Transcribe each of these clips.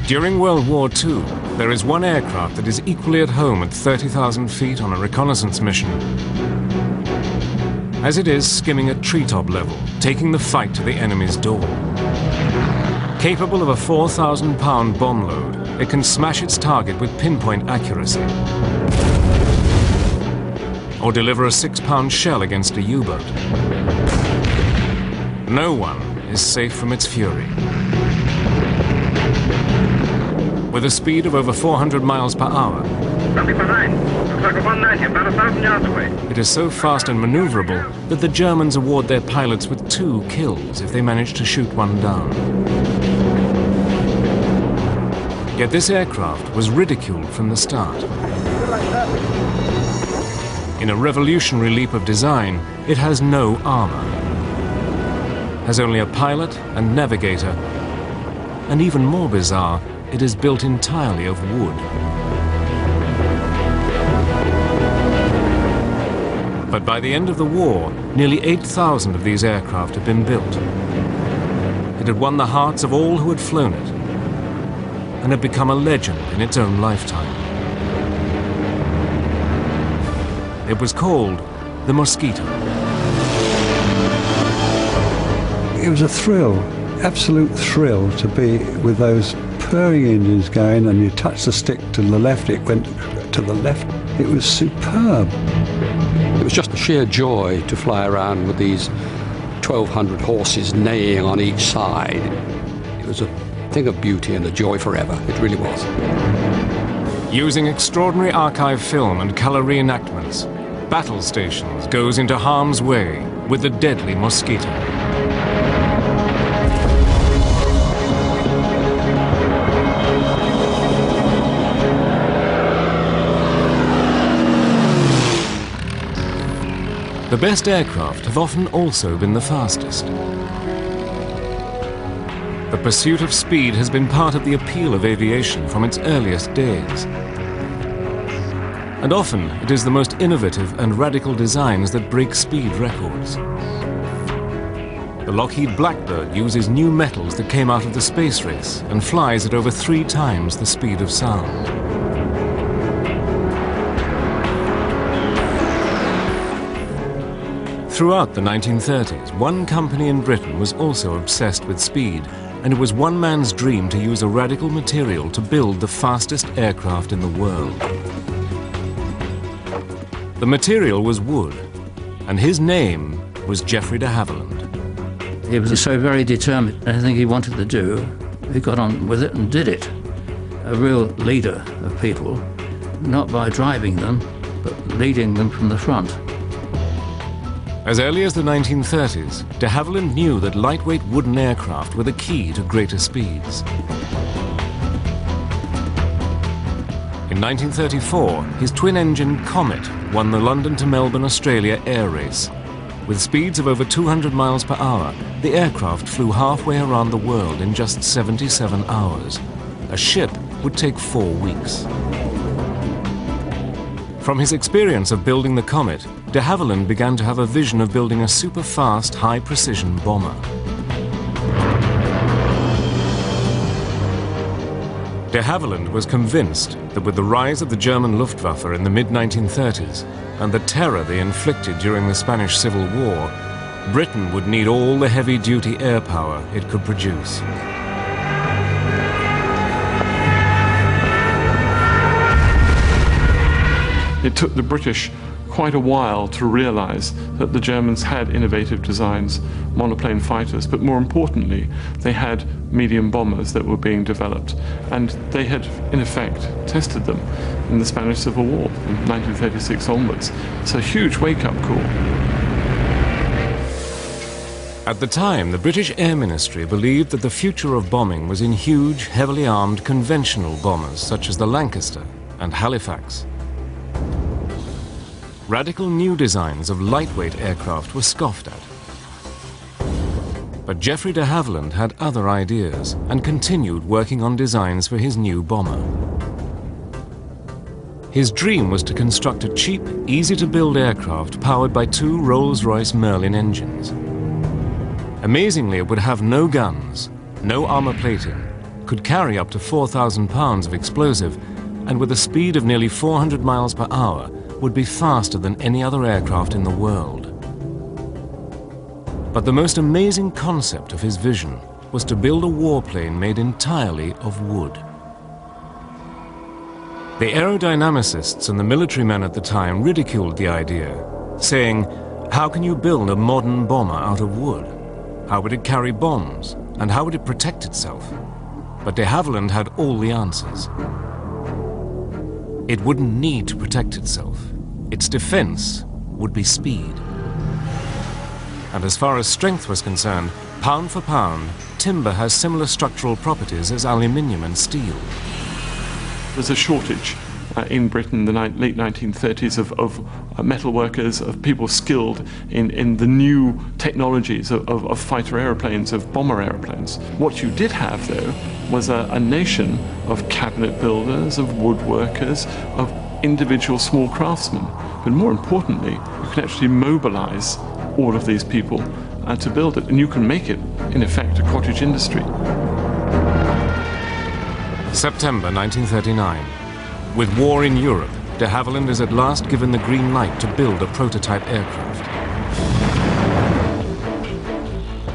During World War II, there is one aircraft that is equally at home at 30,000 feet on a reconnaissance mission, as it is skimming at treetop level, taking the fight to the enemy's door. Capable of a 4,000-pound bomb load, it can smash its target with pinpoint accuracy, or deliver a 6-pound shell against a U-boat. No one is safe from its fury. With a speed of over 400 miles per hour, Something behind. Looks like a 190, about 1,000 yards away. it is so fast and maneuverable that the Germans award their pilots with 2 kills if they manage to shoot one down. Yet this aircraft was ridiculed from the start. In a revolutionary leap of design, it has no armor, has only a pilot and navigator, and even more bizarre, it is built entirely of wood. But by the end of the war, nearly 8,000 of these aircraft had been built. It had won the hearts of all who had flown it, and had become a legend in its own lifetime. It was called the Mosquito. It was a thrill, absolute thrill to be with those purring engines going, and you touch the stick to the left, it went to the left. It was superb. It was just a sheer joy to fly around with these 1,200 horses neighing on each side. It was a thing of beauty and a joy forever. It really was. Using extraordinary archive film and colour reenactments, Battle Stations goes into harm's way with the deadly Mosquito. The best aircraft have often also been the fastest. The pursuit of speed has been part of the appeal of aviation from its earliest days. And often it is the most innovative and radical designs that break speed records. The Lockheed Blackbird uses new metals that came out of the space race and flies at over 3 times the speed of sound. Throughout the 1930s, one company in Britain was also obsessed with speed, and it was one man's dream to use a radical material to build the fastest aircraft in the world. The material was wood, and his name was Geoffrey de Havilland. He was so very determined. Anything he wanted to do, he got on with it and did it. A real leader of people, not by driving them, but leading them from the front. As early as the 1930s, de Havilland knew that lightweight wooden aircraft were the key to greater speeds. In 1934, his twin-engine Comet won the London to Melbourne, Australia air race. With speeds of over 200 miles per hour, the aircraft flew halfway around the world in just 77 hours. A ship would take 4 weeks. From his experience of building the Comet, de Havilland began to have a vision of building a super-fast, high-precision bomber. De Havilland was convinced that with the rise of the German Luftwaffe in the mid-1930s and the terror they inflicted during the Spanish Civil War, Britain would need all the heavy-duty air power it could produce. It took the British quite a while to realize that the Germans had innovative designs, monoplane fighters, but more importantly, they had medium bombers that were being developed, and they had, in effect, tested them in the Spanish Civil War from 1936 onwards. It's a huge wake-up call. At the time, the British Air Ministry believed that the future of bombing was in huge, heavily armed conventional bombers such as the Lancaster and Halifax. Radical new designs of lightweight aircraft were scoffed at. But Geoffrey de Havilland had other ideas and continued working on designs for his new bomber. His dream was to construct a cheap, easy-to-build aircraft powered by 2 Rolls-Royce Merlin engines. Amazingly, it would have no guns, no armor plating, could carry up to 4,000 pounds of explosive, and with a speed of nearly 400 miles per hour, would be faster than any other aircraft in the world. But the most amazing concept of his vision was to build a warplane made entirely of wood. The aerodynamicists and the military men at the time ridiculed the idea, saying, "How can you build a modern bomber out of wood? How would it carry bombs? And how would it protect itself?" But de Havilland had all the answers. It wouldn't need to protect itself. Its defense would be speed. And as far as strength was concerned, pound for pound, timber has similar structural properties as aluminium and steel. There's a shortage in Britain in the late 1930s of metal workers, of people skilled in the new technologies of fighter aeroplanes, of bomber aeroplanes. What you did have, though, was a nation of cabinet builders, of woodworkers, of individual small craftsmen. But more importantly, you can actually mobilize all of these people to build it, and you can make it, in effect, a cottage industry. September 1939. With war in Europe, de Havilland is at last given the green light to build a prototype aircraft.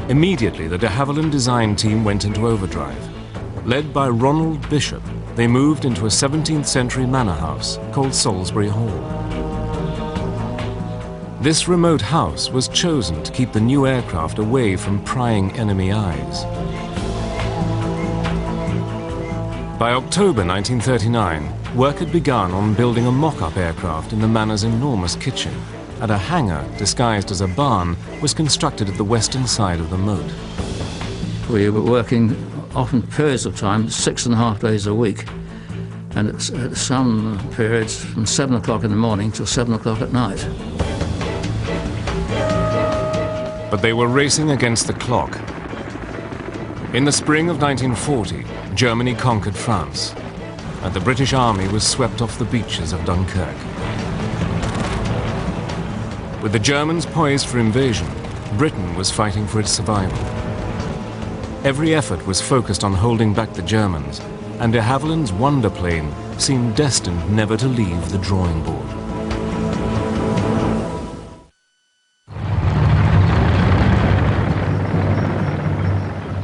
Immediately, the de Havilland design team went into overdrive. Led by Ronald Bishop, they moved into a 17th century manor house called Salisbury Hall. This remote house was chosen to keep the new aircraft away from prying enemy eyes. By October 1939, work had begun on building a mock-up aircraft in the manor's enormous kitchen, and a hangar disguised as a barn was constructed at the western side of the moat. We were working often periods of time, 6.5 days a week, and at some periods from 7 o'clock in the morning till 7 o'clock at night. But they were racing against the clock. In the spring of 1940, Germany conquered France, and the British Army was swept off the beaches of Dunkirk. With the Germans poised for invasion, Britain was fighting for its survival. Every effort was focused on holding back the Germans, and de Havilland's wonder plane seemed destined never to leave the drawing board.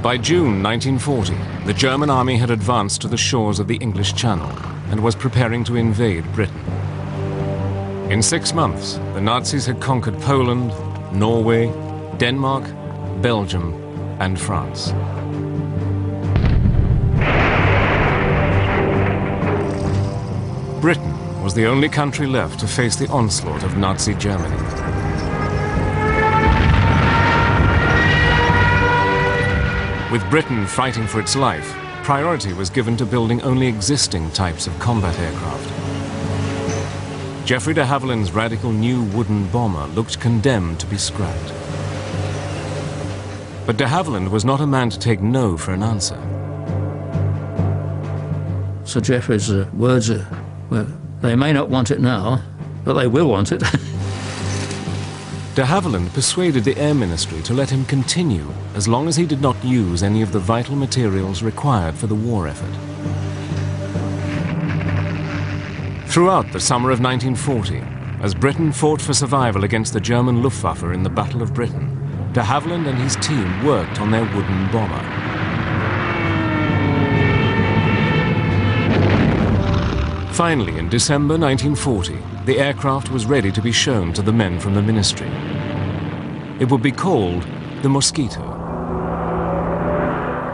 By June 1940, the German army had advanced to the shores of the English Channel and was preparing to invade Britain. In 6 months, the Nazis had conquered Poland, Norway, Denmark, Belgium, and France. Britain was the only country left to face the onslaught of Nazi Germany. With Britain fighting for its life, priority was given to building only existing types of combat aircraft. Geoffrey de Havilland's radical new wooden bomber looked condemned to be scrapped. But de Havilland was not a man to take no for an answer. Sir Geoffrey's words are, well, they may not want it now, but they will want it. De Havilland persuaded the Air Ministry to let him continue as long as he did not use any of the vital materials required for the war effort. Throughout the summer of 1940, as Britain fought for survival against the German Luftwaffe in the Battle of Britain, de Havilland and his team worked on their wooden bomber. Finally, in December 1940, the aircraft was ready to be shown to the men from the ministry. It would be called the Mosquito.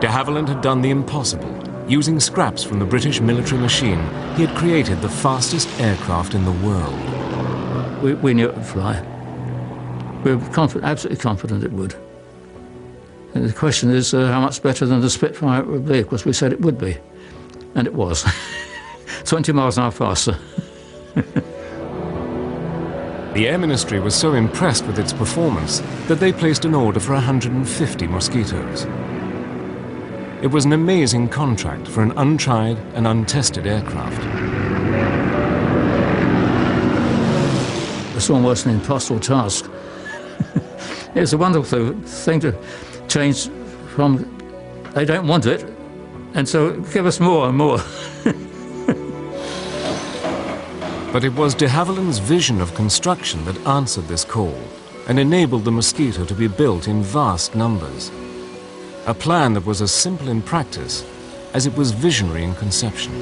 De Havilland had done the impossible. Using scraps from the British military machine, he had created the fastest aircraft in the world. We knew it would fly. We were absolutely confident it would. And the question is how much better than the Spitfire it would be. Of course, we said it would be, and it was. 20 miles an hour faster. The Air Ministry was so impressed with its performance that they placed an order for 150 Mosquitoes. It was an amazing contract for an untried and untested aircraft. It's almost an impossible task. It's a wonderful thing to change from they don't want it And so give us more and more. But it was de Havilland's vision of construction that answered this call and enabled the Mosquito to be built in vast numbers. A plan that was as simple in practice as it was visionary in conception.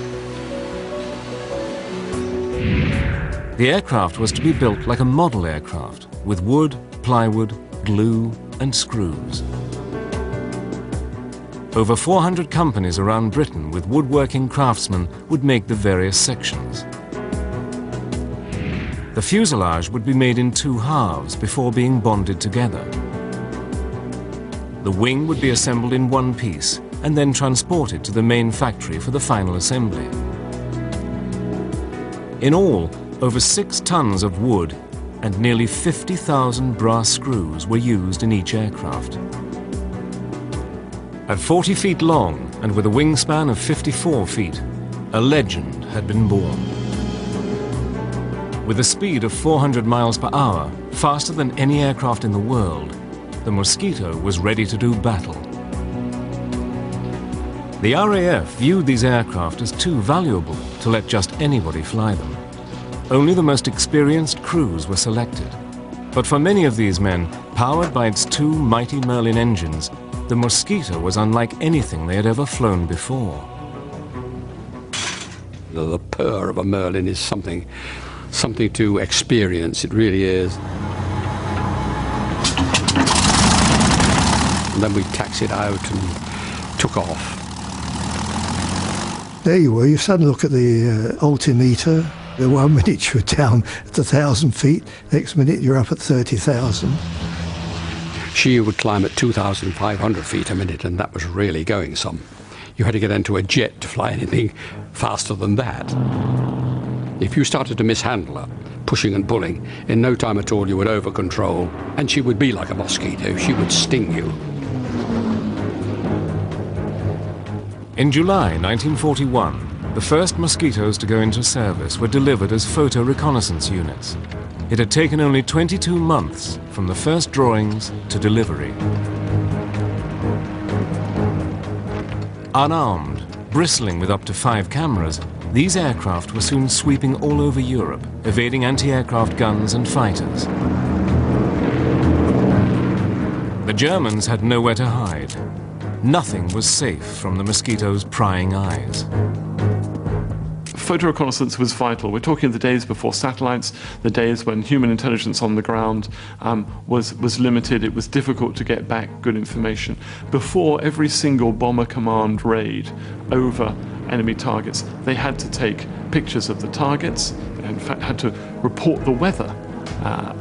The aircraft was to be built like a model aircraft, with wood, plywood, glue and screws. Over 400 companies around Britain with woodworking craftsmen would make the various sections. The fuselage would be made in two halves before being bonded together. The wing would be assembled in one piece and then transported to the main factory for the final assembly. In all, over 6 tons of wood and nearly 50,000 brass screws were used in each aircraft. At 40 feet long and with a wingspan of 54 feet, a legend had been born. With a speed of 400 miles per hour, faster than any aircraft in the world, the Mosquito was ready to do battle. The RAF viewed these aircraft as too valuable to let just anybody fly them. Only the most experienced crews were selected. But for many of these men, powered by its 2 mighty Merlin engines, the Mosquito was unlike anything they had ever flown before. The purr of a Merlin is something to experience, it really is. And then we taxied out and took off. There you were, you suddenly look at the altimeter. The 1 minute you're down at 1,000 feet, next minute you're up at 30,000. She would climb at 2,500 feet a minute, and that was really going some. You had to get into a jet to fly anything faster than that. If you started to mishandle her, pushing and pulling, in no time at all you would over-control, and she would be like a mosquito. She would sting you. In July 1941, the first Mosquitoes to go into service were delivered as photo-reconnaissance units. It had taken only 22 months from the first drawings to delivery. Unarmed, bristling with up to 5 cameras, these aircraft were soon sweeping all over Europe, evading anti-aircraft guns and fighters. The Germans had nowhere to hide. Nothing was safe from the Mosquito's prying eyes. Photo reconnaissance was vital. We're talking the days before satellites, the days when human intelligence on the ground was limited. It was difficult to get back good information. Before every single bomber command raid over enemy targets, they had to take pictures of the targets. They in fact had to report the weather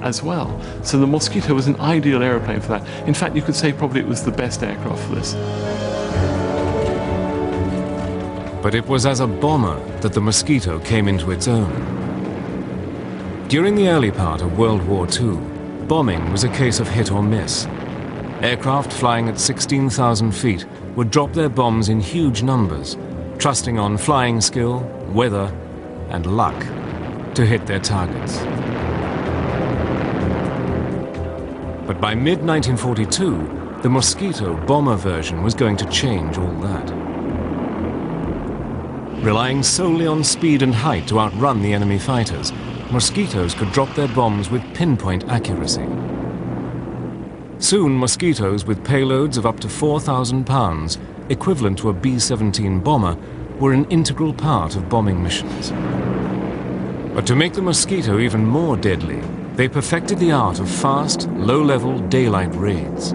as well. So the Mosquito was an ideal aeroplane for that. In fact, you could say probably it was the best aircraft for this. But it was as a bomber that the Mosquito came into its own. During the early part of World War II, bombing was a case of hit or miss. Aircraft flying at 16,000 feet would drop their bombs in huge numbers, trusting on flying skill, weather, and luck to hit their targets. But by mid-1942, the Mosquito bomber version was going to change all that. Relying solely on speed and height to outrun the enemy fighters, Mosquitoes could drop their bombs with pinpoint accuracy. Soon, Mosquitoes with payloads of up to 4,000 pounds, equivalent to a B-17 bomber, were an integral part of bombing missions. But to make the Mosquito even more deadly, they perfected the art of fast, low-level daylight raids.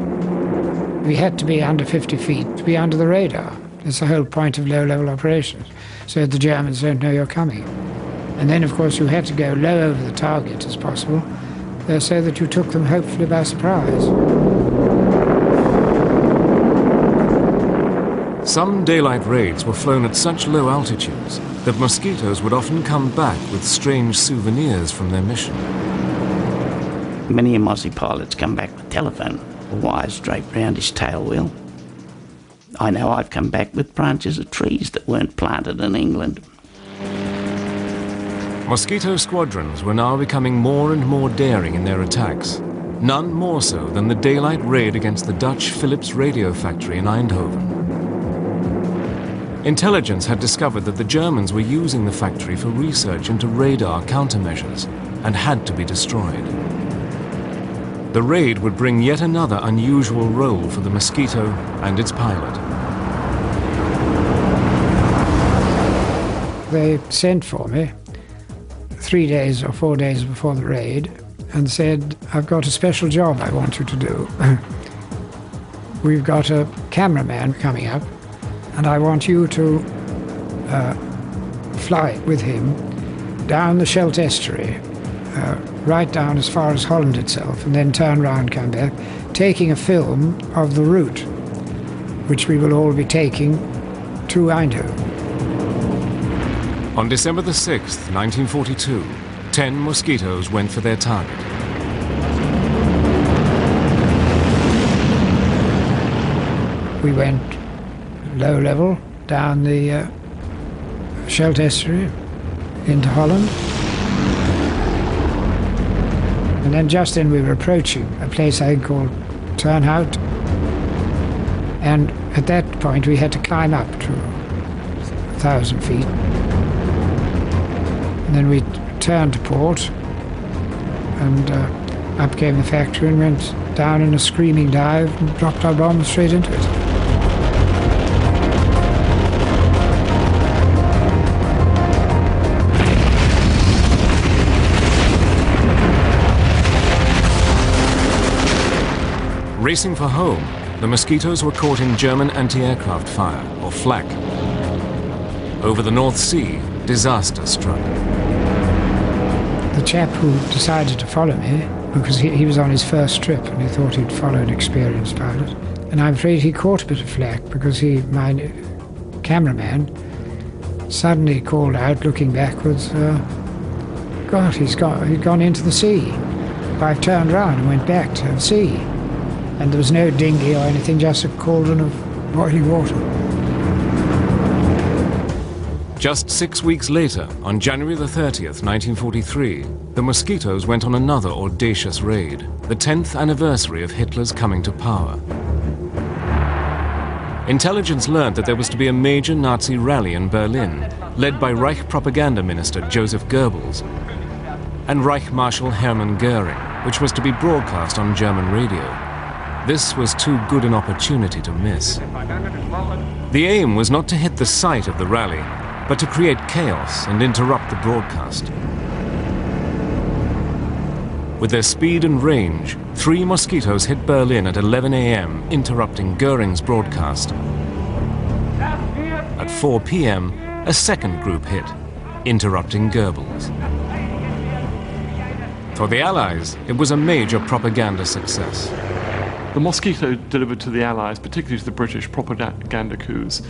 We had to be under 50 feet to be under the radar. That's the whole point of low-level operations, so the Germans don't know you're coming. And then, of course, you had to go low over the target as possible, so that you took them hopefully by surprise. Some daylight raids were flown at such low altitudes that Mosquitoes would often come back with strange souvenirs from their mission. Many a Mossie pilot's come back with telephone wires draped round his tail wheel. I know I've come back with branches of trees that weren't planted in England. Mosquito squadrons were now becoming more and more daring in their attacks, none more so than the daylight raid against the Dutch Philips radio factory in Eindhoven. Intelligence had discovered that the Germans were using the factory for research into radar countermeasures and had to be destroyed. The raid would bring yet another unusual role for the Mosquito and its pilot. They sent for me 3 days or 4 days before the raid and said, "I've got a special job I want you to do. We've got a cameraman coming up, and I want you to fly with him down the Scheldt estuary, right down as far as Holland itself, and then turn round, come back, taking a film of the route, which we will all be taking to Eindhoven." On December the 6th, 1942, 10 Mosquitoes went for their target. We went low level down the Scheldt estuary into Holland. And then just then we were approaching a place I think called Turnhout. And at that point we had to climb up to 1,000 feet. And then we turned to port, and up came the factory and went down in a screaming dive and dropped our bombs straight into it. Racing for home, the Mosquitoes were caught in German anti-aircraft fire, or flak. Over the North Sea, disaster struck. The chap who decided to follow me, because he was on his first trip and he thought he'd follow an experienced pilot, and I'm afraid he caught a bit of flak because my cameraman suddenly called out, looking backwards, "God, he'd gone into the sea." I turned round and went back to the sea, and there was no dinghy or anything, just a cauldron of boiling water. Just 6 weeks later, on January the 30th, 1943, the Mosquitoes went on another audacious raid, the 10th anniversary of Hitler's coming to power. Intelligence learned that there was to be a major Nazi rally in Berlin, led by Reich propaganda minister Joseph Goebbels and Reich Marshal Hermann Goering, which was to be broadcast on German radio. This was too good an opportunity to miss. The aim was not to hit the site of the rally, but to create chaos and interrupt the broadcast. With their speed and range, 3 Mosquitoes hit Berlin at 11 a.m., interrupting Goering's broadcast. At 4 p.m., a second group hit, interrupting Goebbels. For the Allies, it was a major propaganda success. The Mosquito delivered to the Allies, particularly to the British, propaganda coups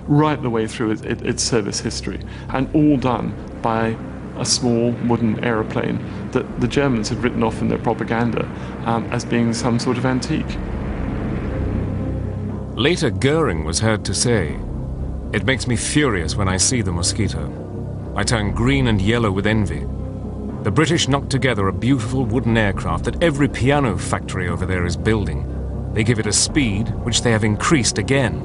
right the way through its service history, and all done by a small wooden aeroplane that the Germans had written off in their propaganda as being some sort of antique. Later, Goering was heard to say, "It makes me furious when I see the Mosquito. I turn green and yellow with envy. The British knocked together a beautiful wooden aircraft that every piano factory over there is building. They give it a speed which they have increased again."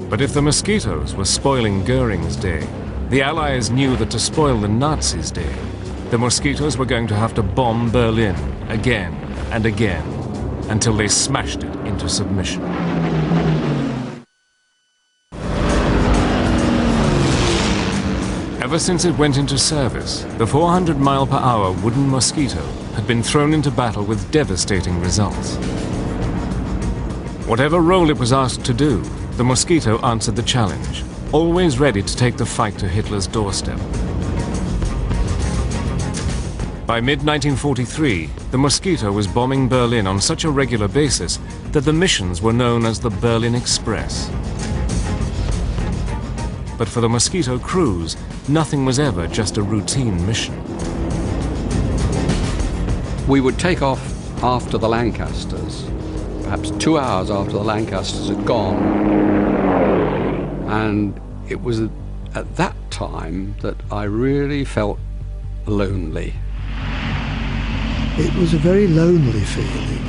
But if the Mosquitoes were spoiling Goering's day, the Allies knew that to spoil the Nazis' day, the Mosquitoes were going to have to bomb Berlin again and again until they smashed it into submission. Ever since it went into service, the 400-mile-per-hour wooden Mosquito had been thrown into battle with devastating results. Whatever role it was asked to do, the Mosquito answered the challenge, always ready to take the fight to Hitler's doorstep. By mid-1943, the Mosquito was bombing Berlin on such a regular basis that the missions were known as the Berlin Express. But for the Mosquito crews, nothing was ever just a routine mission. We would take off after the Lancasters, perhaps 2 hours after the Lancasters had gone. And it was at that time that I really felt lonely. It was a very lonely feeling.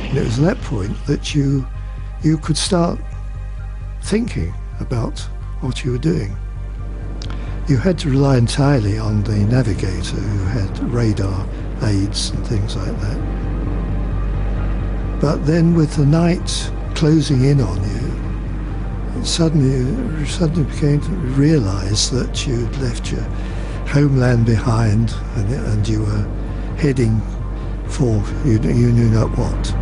And it was at that point that you could start thinking about what you were doing. You had to rely entirely on the navigator, who had radar aids and things like that. But then with the night closing in on you, suddenly began to realise that you'd left your homeland behind, and you were heading for you knew not what.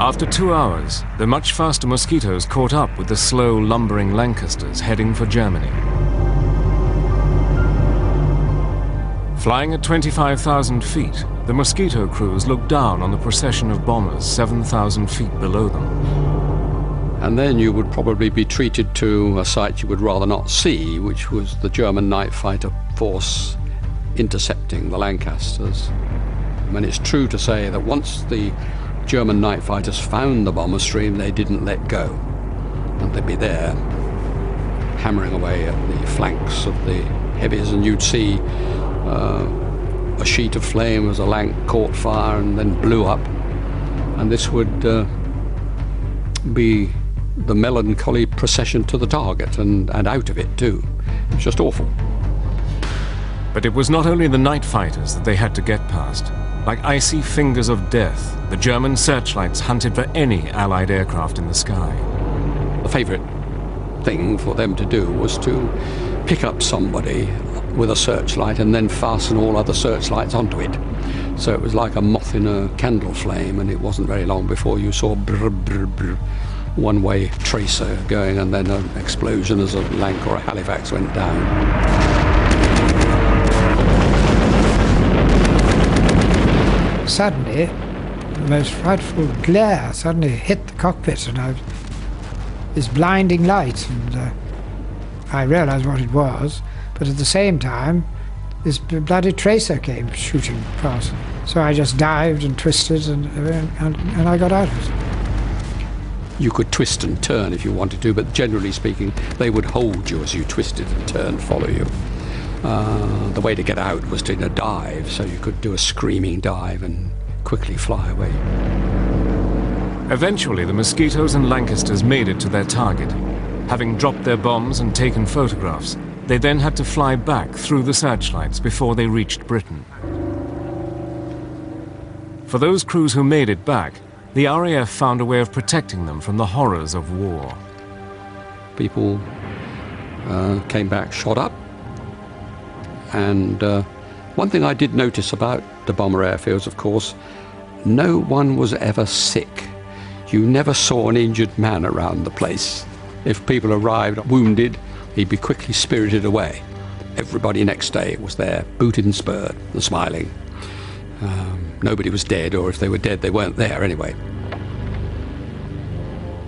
After 2 hours, the much faster Mosquitoes caught up with the slow, lumbering Lancasters heading for Germany. Flying at 25,000 feet, the Mosquito crews looked down on the procession of bombers 7,000 feet below them. And then you would probably be treated to a sight you would rather not see, which was the German night fighter force intercepting the Lancasters. I mean, it's true to say that once the German night fighters found the bomber stream, they didn't let go. And they'd be there, hammering away at the flanks of the heavies, and you'd see a sheet of flame as a Lanc caught fire and then blew up. And this would be the melancholy procession to the target, and out of it too. It was just awful. But it was not only the night fighters that they had to get past. Like icy fingers of death, the German searchlights hunted for any Allied aircraft in the sky. The favourite thing for them to do was to pick up somebody with a searchlight and then fasten all other searchlights onto it. So it was like a moth in a candle flame, and it wasn't very long before you saw brr, brr, brr, one-way tracer going, and then an explosion as a Lanc or a Halifax went down. Suddenly, the most frightful glare suddenly hit the cockpit, and this blinding light, and I realised what it was, but at the same time, this bloody tracer came shooting past. So I just dived and twisted, and I got out of it. You could twist and turn if you wanted to, but generally speaking, they would hold you as you twisted and turned, follow you. The way to get out was to dive, so you could do a screaming dive and quickly fly away. Eventually, the Mosquitoes and Lancasters made it to their target. Having dropped their bombs and taken photographs, they then had to fly back through the searchlights before they reached Britain. For those crews who made it back, the RAF found a way of protecting them from the horrors of war. People came back shot up. And one thing I did notice about the bomber airfields, of course, no one was ever sick. You never saw an injured man around the place. If people arrived wounded, he'd be quickly spirited away. Everybody next day was there, booted and spurred and smiling. Nobody was dead, or if they were dead, they weren't there anyway.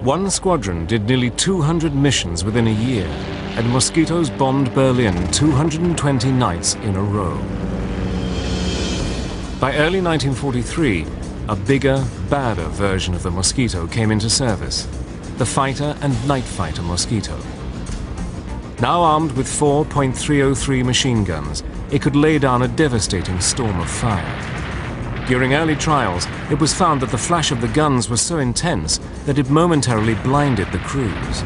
One squadron did nearly 200 missions within a year, and Mosquitoes bombed Berlin 220 nights in a row. By early 1943, a bigger, badder version of the Mosquito came into service, the fighter and night fighter Mosquito. Now armed with 4.303 machine guns, it could lay down a devastating storm of fire. During early trials, it was found that the flash of the guns was so intense that it momentarily blinded the crews.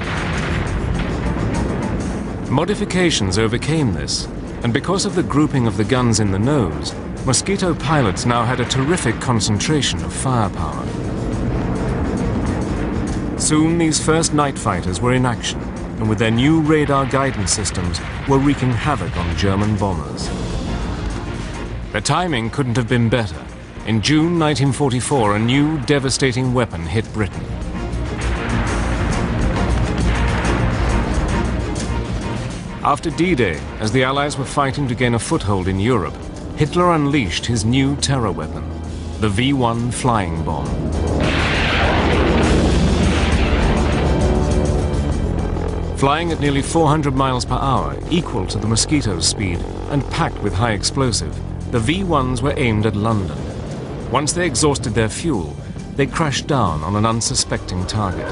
Modifications overcame this, and because of the grouping of the guns in the nose, Mosquito pilots now had a terrific concentration of firepower. Soon these first night fighters were in action, and with their new radar guidance systems were wreaking havoc on German bombers. The timing couldn't have been better. In June 1944, a new devastating weapon hit Britain. After D-Day, as the Allies were fighting to gain a foothold in Europe, Hitler unleashed his new terror weapon, the V-1 flying bomb. Flying at nearly 400 miles per hour, equal to the Mosquito's speed, and packed with high explosive, the V-1s were aimed at London. Once they exhausted their fuel, they crashed down on an unsuspecting target.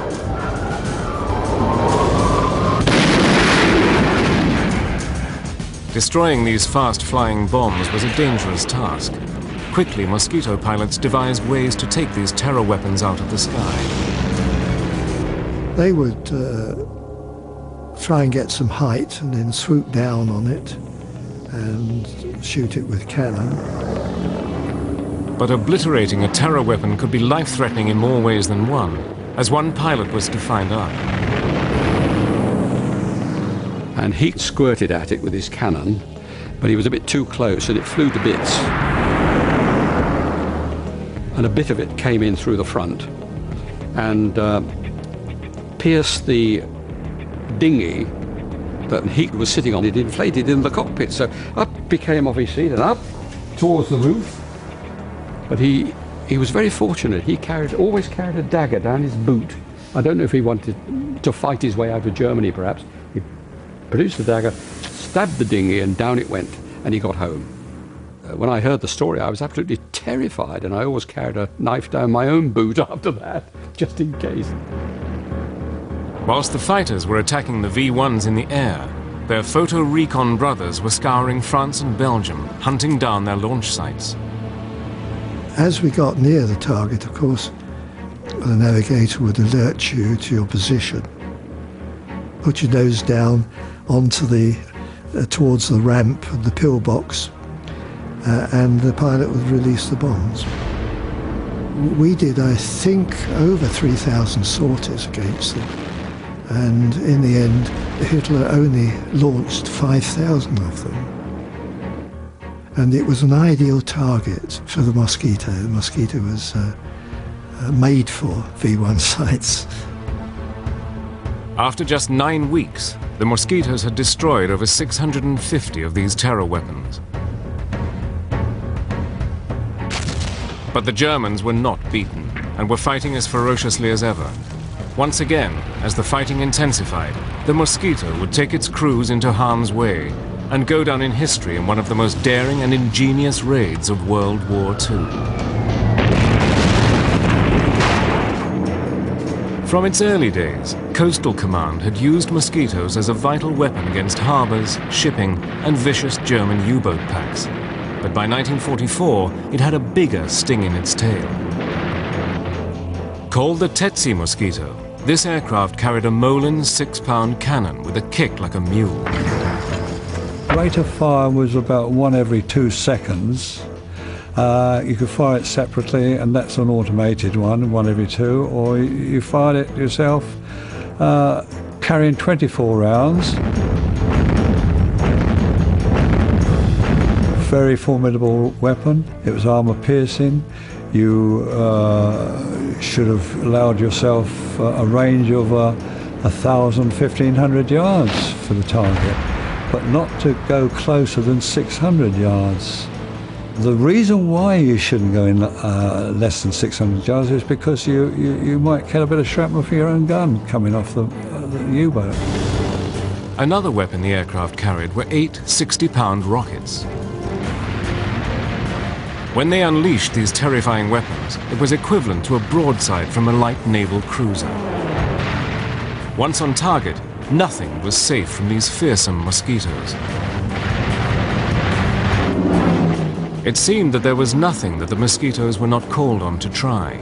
Destroying these fast-flying bombs was a dangerous task. Quickly, Mosquito pilots devised ways to take these terror weapons out of the sky. They would try and get some height and then swoop down on it and shoot it with cannon. But obliterating a terror weapon could be life-threatening in more ways than one, as one pilot was to find out. And he squirted at it with his cannon, but he was a bit too close and it flew to bits. And a bit of it came in through the front and pierced the dinghy that he was sitting on. It inflated in the cockpit, so up he came off his seat and up towards the roof. But he was very fortunate. He always carried a dagger down his boot. I don't know if he wanted to fight his way out of Germany, perhaps. He produced the dagger, stabbed the dinghy, and down it went, and he got home. When I heard the story, I was absolutely terrified, and I always carried a knife down my own boot after that, just in case. Whilst the fighters were attacking the V-1s in the air, their photo-recon brothers were scouring France and Belgium, hunting down their launch sites. As we got near the target, of course, the navigator would alert you to your position. Put your nose down onto towards the ramp of the pillbox, and the pilot would release the bombs. We did, I think, over 3,000 sorties against them, and in the end, Hitler only launched 5,000 of them. And it was an ideal target for the Mosquito. The Mosquito was made for V-1 sites. After just 9 weeks, the Mosquitoes had destroyed over 650 of these terror weapons. But the Germans were not beaten and were fighting as ferociously as ever. Once again, as the fighting intensified, the Mosquito would take its crews into harm's way and go down in history in one of the most daring and ingenious raids of World War II. From its early days, Coastal Command had used Mosquitoes as a vital weapon against harbours, shipping, and vicious German U-boat packs. But by 1944, it had a bigger sting in its tail. Called the Tetsi Mosquito, this aircraft carried a Molin 6-pound cannon with a kick like a mule. Rate of fire was about 1 every 2 seconds. You could fire it separately, and that's an automated one, 1 every 2, or you fired it yourself, carrying 24 rounds. Very formidable weapon. It was armour piercing. You should have allowed yourself a range of 1,000, 1,500 yards for the target, but not to go closer than 600 yards. The reason why you shouldn't go in less than 600 yards is because you might get a bit of shrapnel for your own gun coming off the U-boat. Another weapon the aircraft carried were 8 60-pound rockets. When they unleashed these terrifying weapons, it was equivalent to a broadside from a light naval cruiser. Once on target, nothing was safe from these fearsome Mosquitoes. It seemed that there was nothing that the Mosquitoes were not called on to try.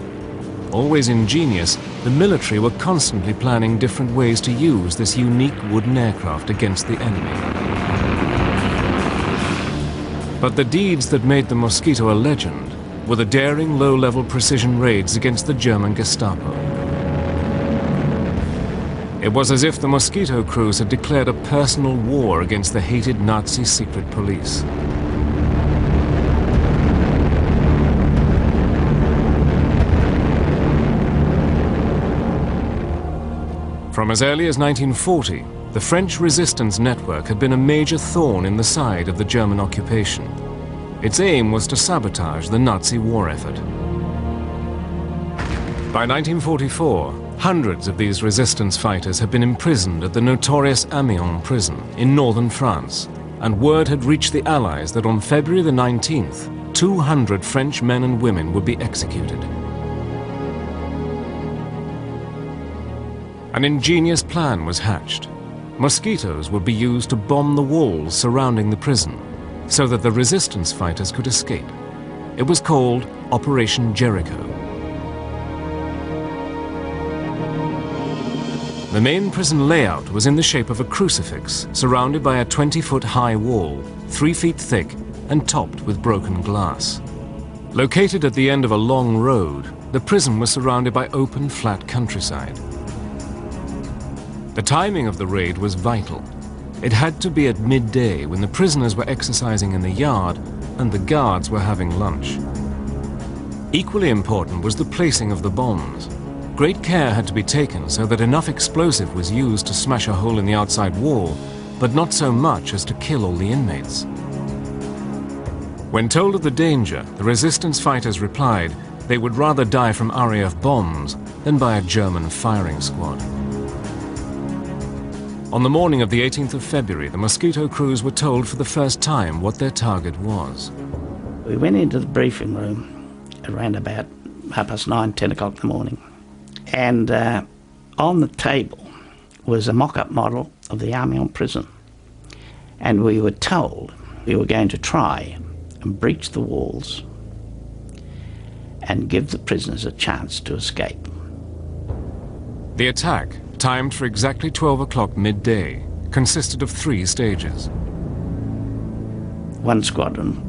Always ingenious, the military were constantly planning different ways to use this unique wooden aircraft against the enemy. But the deeds that made the Mosquito a legend were the daring low-level precision raids against the German Gestapo. It was as if the Mosquito crews had declared a personal war against the hated Nazi secret police. From as early as 1940, the French resistance network had been a major thorn in the side of the German occupation. Its aim was to sabotage the Nazi war effort. By 1944, hundreds of these resistance fighters had been imprisoned at the notorious Amiens prison in northern France, and word had reached the Allies that on February the 19th, 200 French men and women would be executed. An ingenious plan was hatched. Mosquitoes would be used to bomb the walls surrounding the prison so that the resistance fighters could escape. It was called Operation Jericho. The main prison layout was in the shape of a crucifix, surrounded by a 20-foot high wall, 3 feet thick and topped with broken glass. Located at the end of a long road, the prison was surrounded by open, flat countryside. The timing of the raid was vital. It had to be at midday when the prisoners were exercising in the yard and the guards were having lunch. Equally important was the placing of the bombs. Great care had to be taken so that enough explosive was used to smash a hole in the outside wall, but not so much as to kill all the inmates. When told of the danger, the resistance fighters replied they would rather die from RAF bombs than by a German firing squad. On the morning of the 18th of February, the Mosquito crews were told for the first time what their target was. We went into the briefing room around about 9:30, 10 o'clock in the morning. And on the table was a mock-up model of the Amiens prison. And we were told we were going to try and breach the walls and give the prisoners a chance to escape. The attack, timed for exactly 12 o'clock midday, consisted of 3 stages. One squadron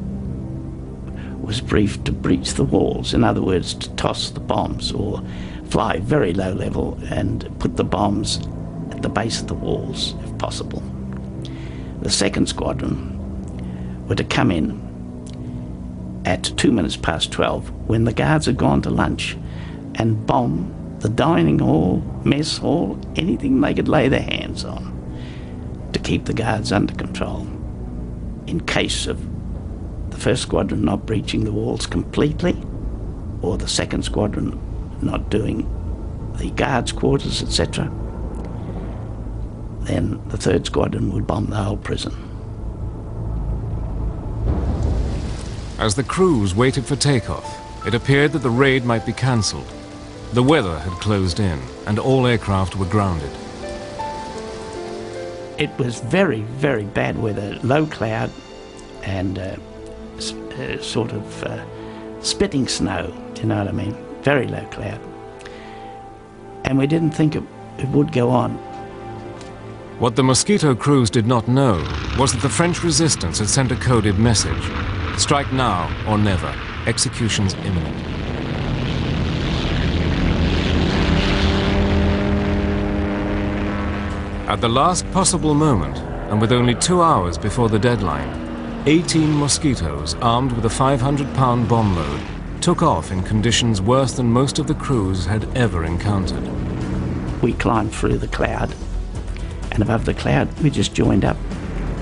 was briefed to breach the walls, in other words, to toss the bombs or fly very low level and put the bombs at the base of the walls, if possible. The second squadron were to come in at 12:02 when the guards had gone to lunch and bomb the dining hall, mess hall, anything they could lay their hands on to keep the guards under control. In case of the first squadron not breaching the walls completely, or the second squadron not doing the guards' quarters, etc., then the third squadron would bomb the whole prison. As the crews waited for takeoff, it appeared that the raid might be cancelled. The weather had closed in, and all aircraft were grounded. It was very, very bad weather, low cloud and sort of spitting snow, you know what I mean? Very low cloud. And we didn't think it would go on. What the Mosquito crews did not know was that the French resistance had sent a coded message. Strike now or never. Execution's imminent. At the last possible moment, and with only 2 hours before the deadline, 18 Mosquitoes armed with a 500-pound bomb load took off in conditions worse than most of the crews had ever encountered. We climbed through the cloud, and above the cloud we just joined up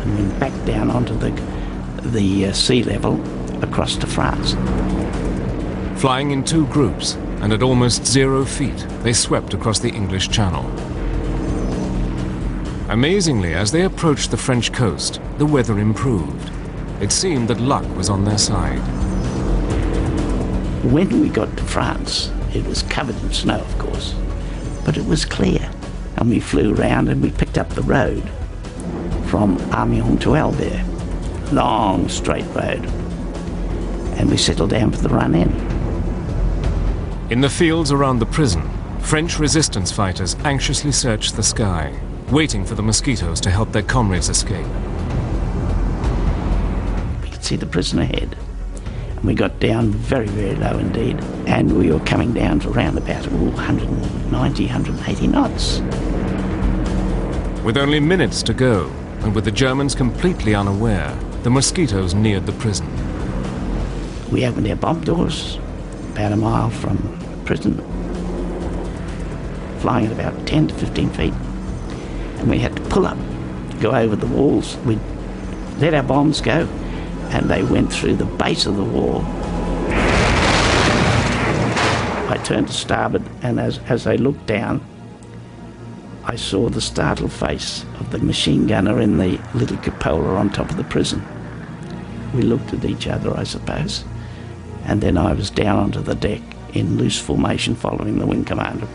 and went back down onto the sea level across to France. Flying in 2 groups and at almost 0 feet, they swept across the English Channel. Amazingly, as they approached the French coast, the weather improved. It seemed that luck was on their side. When we got to France, it was covered in snow, of course, but it was clear, and we flew around and we picked up the road from Amiens to Albert. Long straight road, and we settled down for the run-in. In the fields around the prison, French resistance fighters anxiously searched the sky, waiting for the Mosquitoes to help their comrades escape. We could see the prison ahead, and we got down very, very low indeed, and we were coming down to around about 190, 180 knots. With only minutes to go, and with the Germans completely unaware, the Mosquitoes neared the prison. We opened our bomb doors about a mile from the prison, flying at about 10 to 15 feet. And we had to pull up to go over the walls. We let our bombs go, and they went through the base of the wall. I turned to starboard, and as I looked down, I saw the startled face of the machine gunner in the little cupola on top of the prison. We looked at each other, I suppose, and then I was down onto the deck in loose formation following the wing commander.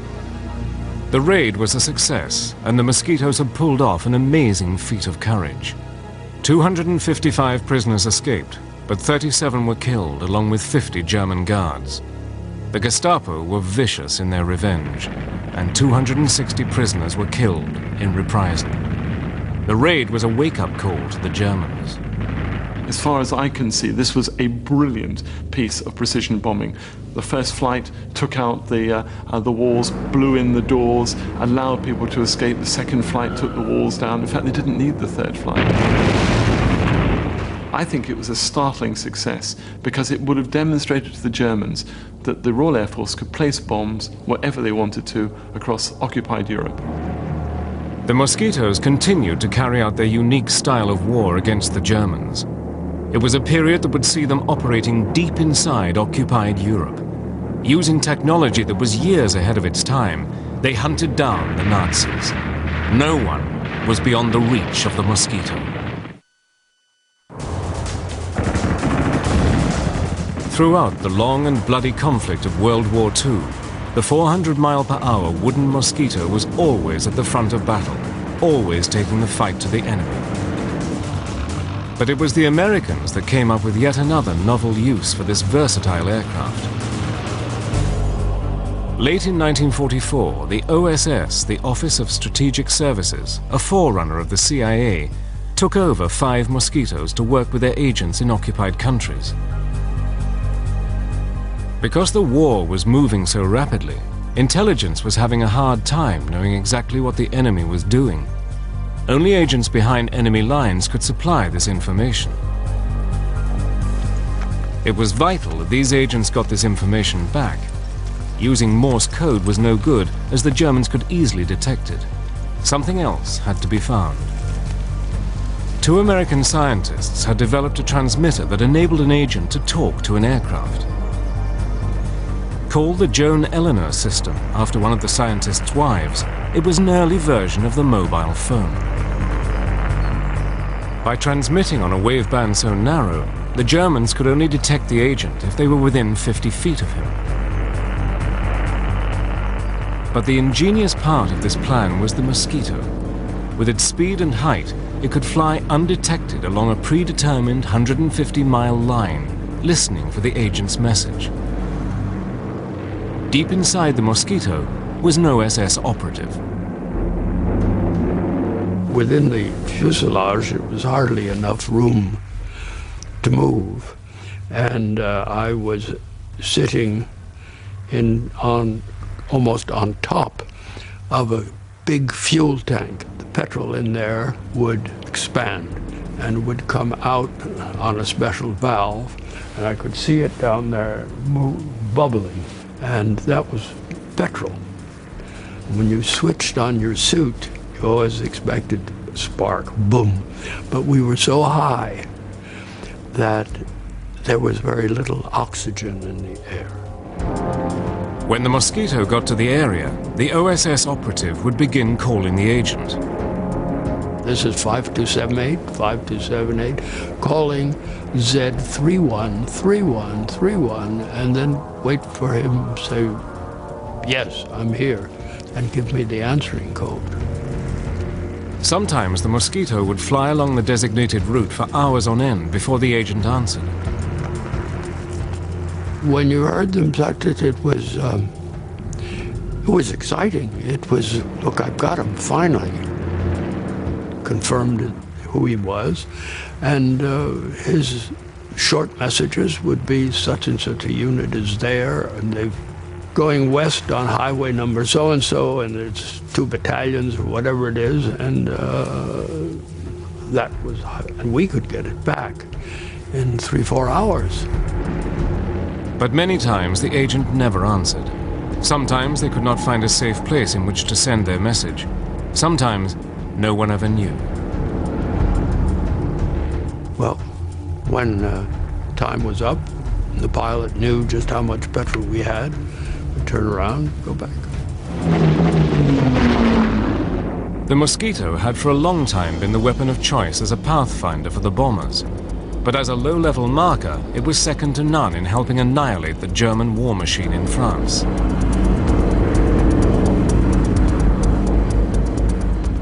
The raid was a success, and the Mosquitoes had pulled off an amazing feat of courage. 255 prisoners escaped, but 37 were killed, along with 50 German guards. The Gestapo were vicious in their revenge, and 260 prisoners were killed in reprisal. The raid was a wake-up call to the Germans. As far as I can see, this was a brilliant piece of precision bombing. The first flight took out the walls, blew in the doors, allowed people to escape. The second flight took the walls down. In fact, they didn't need the third flight. I think it was a startling success because it would have demonstrated to the Germans that the Royal Air Force could place bombs wherever they wanted to across occupied Europe. The Mosquitoes continued to carry out their unique style of war against the Germans. It was a period that would see them operating deep inside occupied Europe. Using technology that was years ahead of its time, they hunted down the Nazis. No one was beyond the reach of the Mosquito. Throughout the long and bloody conflict of World War II, the 400-mile-per-hour wooden Mosquito was always at the front of battle, always taking the fight to the enemy. But it was the Americans that came up with yet another novel use for this versatile aircraft. Late in 1944, the OSS, the Office of Strategic Services, a forerunner of the CIA, took over 5 Mosquitoes to work with their agents in occupied countries. Because the war was moving so rapidly, intelligence was having a hard time knowing exactly what the enemy was doing. Only agents behind enemy lines could supply this information. It was vital that these agents got this information back. Using Morse code was no good, as the Germans could easily detect it. Something else had to be found. 2 American scientists had developed a transmitter that enabled an agent to talk to an aircraft. Called the Joan Eleanor system after one of the scientists' wives, it was an early version of the mobile phone. By transmitting on a waveband so narrow, the Germans could only detect the agent if they were within 50 feet of him. But the ingenious part of this plan was the Mosquito. With its speed and height, it could fly undetected along a predetermined 150-mile line, listening for the agent's message. Deep inside the Mosquito was no SS operative. Within the fuselage, it was hardly enough room to move, and I was sitting almost on top of a big fuel tank. The petrol in there would expand and would come out on a special valve, and I could see it down there bubbling, and that was petrol. When you switched on your suit, you always expected a spark, boom. But we were so high that there was very little oxygen in the air. When the Mosquito got to the area, the OSS operative would begin calling the agent. This is 5278, 5278, calling Z313131, and then wait for him to say, yes, I'm here, and give me the answering code. Sometimes the Mosquito would fly along the designated route for hours on end before the agent answered. When you heard them, it was exciting. It was, look, I've got him, finally. Confirmed who he was, and his short messages would be such and such a unit is there, and they're going west on highway number so-and-so, and it's 2 battalions or whatever it is, and and we could get it back in 3-4 hours. But many times the agent never answered. Sometimes they could not find a safe place in which to send their message. Sometimes no one ever knew. Well, when time was up, and the pilot knew just how much petrol we had, we'd turn around, go back. The Mosquito had for a long time been the weapon of choice as a pathfinder for the bombers. But as a low-level marker, it was second to none in helping annihilate the German war machine in France.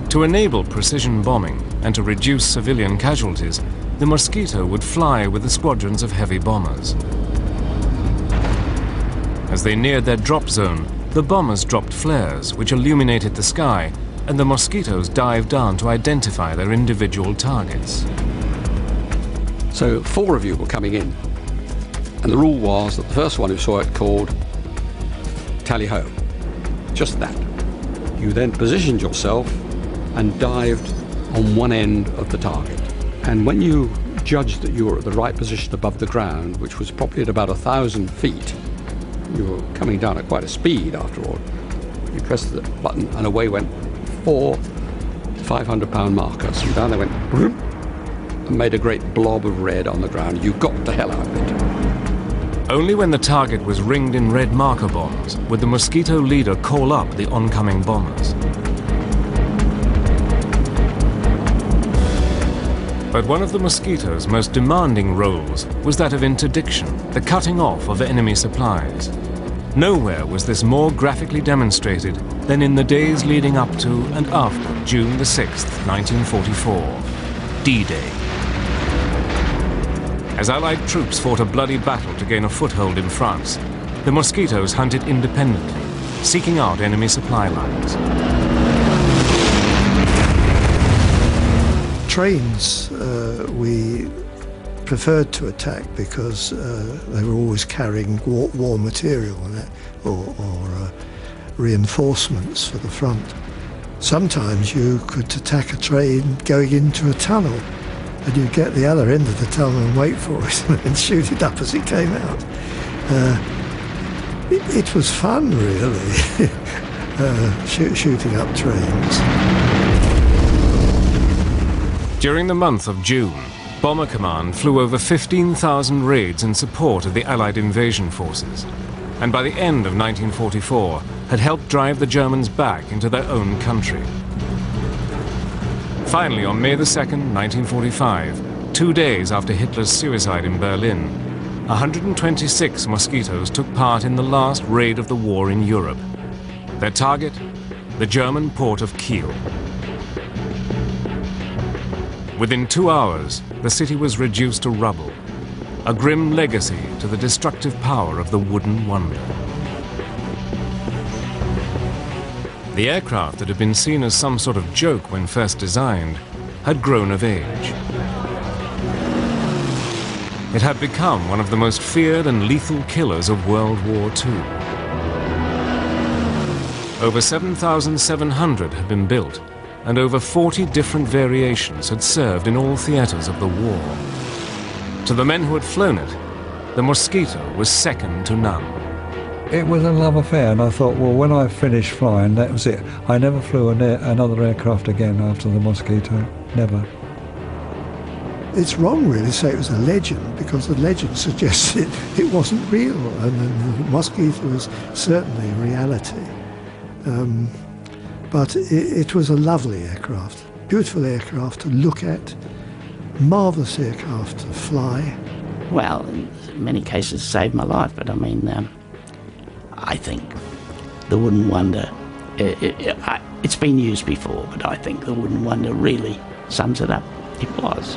To enable precision bombing and to reduce civilian casualties, the Mosquito would fly with the squadrons of heavy bombers. As they neared their drop zone, the bombers dropped flares which illuminated the sky, and the Mosquitoes dived down to identify their individual targets. So 4 of you were coming in, and the rule was that the first one who saw it called tally-ho. Just that. You then positioned yourself and dived on one end of the target. And when you judged that you were at the right position above the ground, which was probably at about 1,000 feet, you were coming down at quite a speed after all. You pressed the button and away went 4 500-pound markers. And down they went, and made a great blob of red on the ground. You got the hell out of it. Only when the target was ringed in red marker bombs would the Mosquito leader call up the oncoming bombers. But one of the Mosquito's most demanding roles was that of interdiction, the cutting off of enemy supplies. Nowhere was this more graphically demonstrated than in the days leading up to and after June the 6th, 1944, D-Day. As Allied troops fought a bloody battle to gain a foothold in France, the Mosquitoes hunted independently, seeking out enemy supply lines. Trains we preferred to attack because they were always carrying war material on it, or reinforcements for the front. Sometimes you could attack a train going into a tunnel, and you'd get the other end of the tunnel and wait for it and shoot it up as it came out. It was fun, really, shooting up trains. During the month of June, Bomber Command flew over 15,000 raids in support of the Allied invasion forces, and by the end of 1944 had helped drive the Germans back into their own country. Finally, on May the 2nd, 1945, 2 days after Hitler's suicide in Berlin, 126 Mosquitoes took part in the last raid of the war in Europe. Their target, the German port of Kiel. Within 2 hours, the city was reduced to rubble, a grim legacy to the destructive power of the wooden wonder. The aircraft that had been seen as some sort of joke when first designed had grown of age. It had become one of the most feared and lethal killers of World War II. Over 7,700 had been built, and over 40 different variations had served in all theaters of the war. To the men who had flown it, the Mosquito was second to none. It was a love affair, and I thought, well, when I finished flying, that was it. I never flew another aircraft again after the Mosquito, never. It's wrong, really, to say it was a legend, because the legend suggests it wasn't real, and the Mosquito was certainly a reality. But it was a lovely aircraft, beautiful aircraft to look at, marvellous aircraft to fly. Well, in many cases saved my life, but I mean, I think the Wooden Wonder, it's been used before, but I think the Wooden Wonder really sums it up. It was.